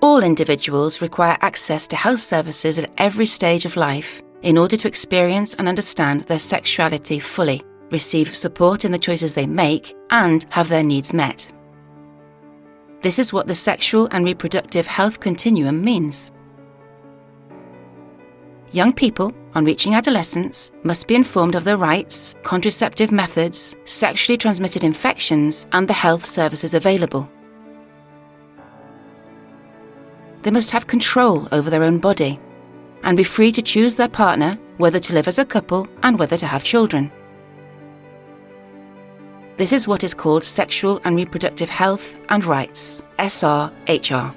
All individuals require access to health services at every stage of life in order to experience and understand their sexuality fully, receive support in the choices they make, and have their needs met. This is what the sexual and reproductive health continuum means. Young people, on reaching adolescence, must be informed of their rights, contraceptive methods, sexually transmitted infections, and the health services available. They must have control over their own body and be free to choose their partner, whether to live as a couple and whether to have children. This is what is called Sexual and Reproductive Health and Rights, SRHR.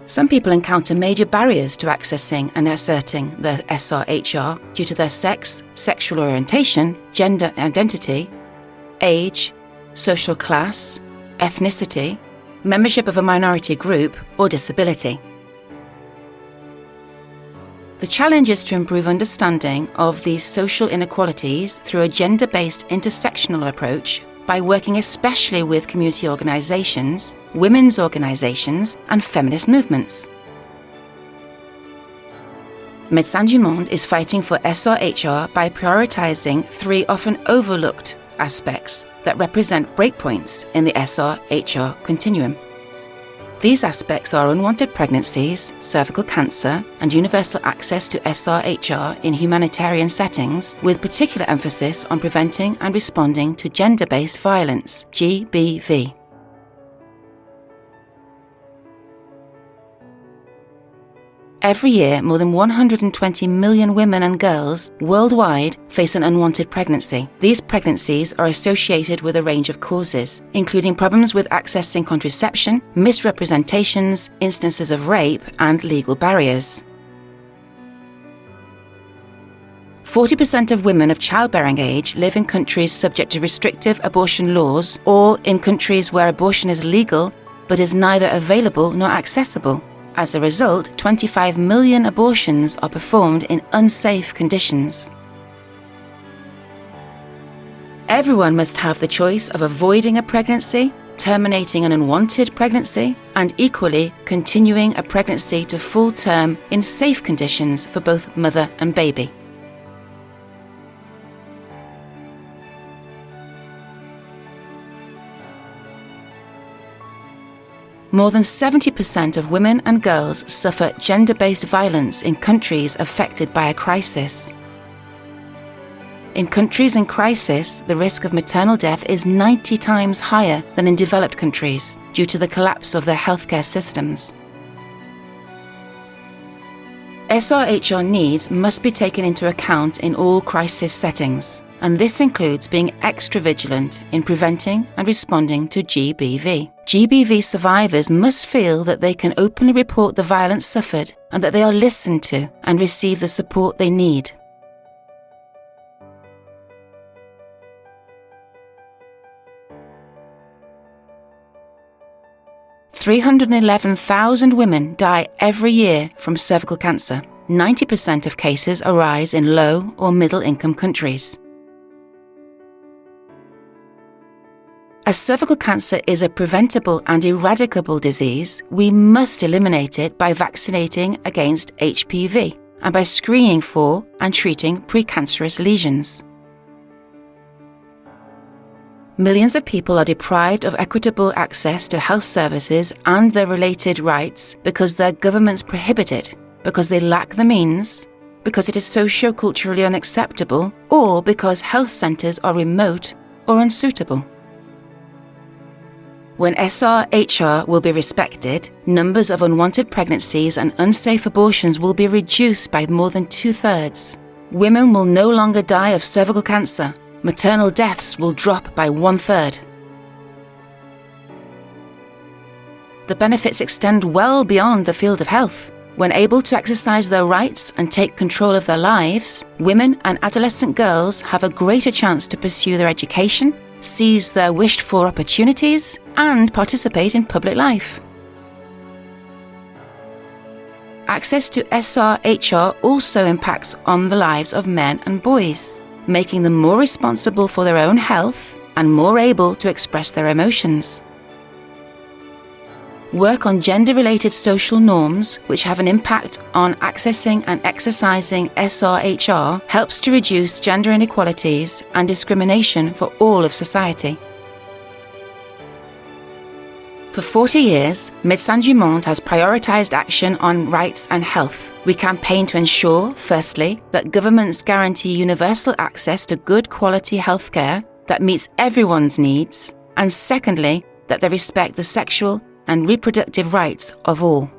Some people encounter major barriers to accessing and asserting their SRHR due to their sex, sexual orientation, gender identity, age, social class, ethnicity, membership of a minority group, or disability. The challenge is to improve understanding of these social inequalities through a gender-based intersectional approach by working especially with community organisations, women's organisations, and feminist movements. Médecins du Monde is fighting for SRHR by prioritising 3 often overlooked aspects that represent breakpoints in the SRHR continuum. These aspects are unwanted pregnancies, cervical cancer, and universal access to SRHR in humanitarian settings, with particular emphasis on preventing and responding to gender-based violence, GBV. Every year, more than 120 million women and girls worldwide face an unwanted pregnancy. These pregnancies are associated with a range of causes, including problems with accessing contraception, misrepresentations, instances of rape, and legal barriers. 40% of women of childbearing age live in countries subject to restrictive abortion laws or in countries where abortion is legal but is neither available nor accessible. As a result, 25 million abortions are performed in unsafe conditions. Everyone must have the choice of avoiding a pregnancy, terminating an unwanted pregnancy, and equally continuing a pregnancy to full term in safe conditions for both mother and baby. More than 70% of women and girls suffer gender-based violence in countries affected by a crisis. In countries in crisis, the risk of maternal death is 90 times higher than in developed countries due to the collapse of their healthcare systems. SRHR needs must be taken into account in all crisis settings, and this includes being extra vigilant in preventing and responding to GBV. GBV survivors must feel that they can openly report the violence suffered and that they are listened to and receive the support they need. "311,000 women die every year from cervical cancer. 90% of cases arise in low or middle-income countries. As cervical cancer is a preventable and eradicable disease, we must eliminate it by vaccinating against HPV and by screening for and treating precancerous lesions. Millions of people are deprived of equitable access to health services and their related rights because their governments prohibit it, because they lack the means, because it is socio-culturally unacceptable, or because health centres are remote or unsuitable. When SRHR will be respected, numbers of unwanted pregnancies and unsafe abortions will be reduced by more than 2/3. Women will no longer die of cervical cancer. Maternal deaths will drop by 1/3. The benefits extend well beyond the field of health. When able to exercise their rights and take control of their lives, women and adolescent girls have a greater chance to pursue their education, seize their wished-for opportunities, and participate in public life. Access to SRHR also impacts on the lives of men and boys, making them more responsible for their own health and more able to express their emotions. Work on gender-related social norms, which have an impact on accessing and exercising SRHR, helps to reduce gender inequalities and discrimination for all of society. For 40 years, Médecins du Monde has prioritised action on rights and health. We campaign to ensure, firstly, that governments guarantee universal access to good quality healthcare that meets everyone's needs, and secondly, that they respect the sexual and reproductive rights of all.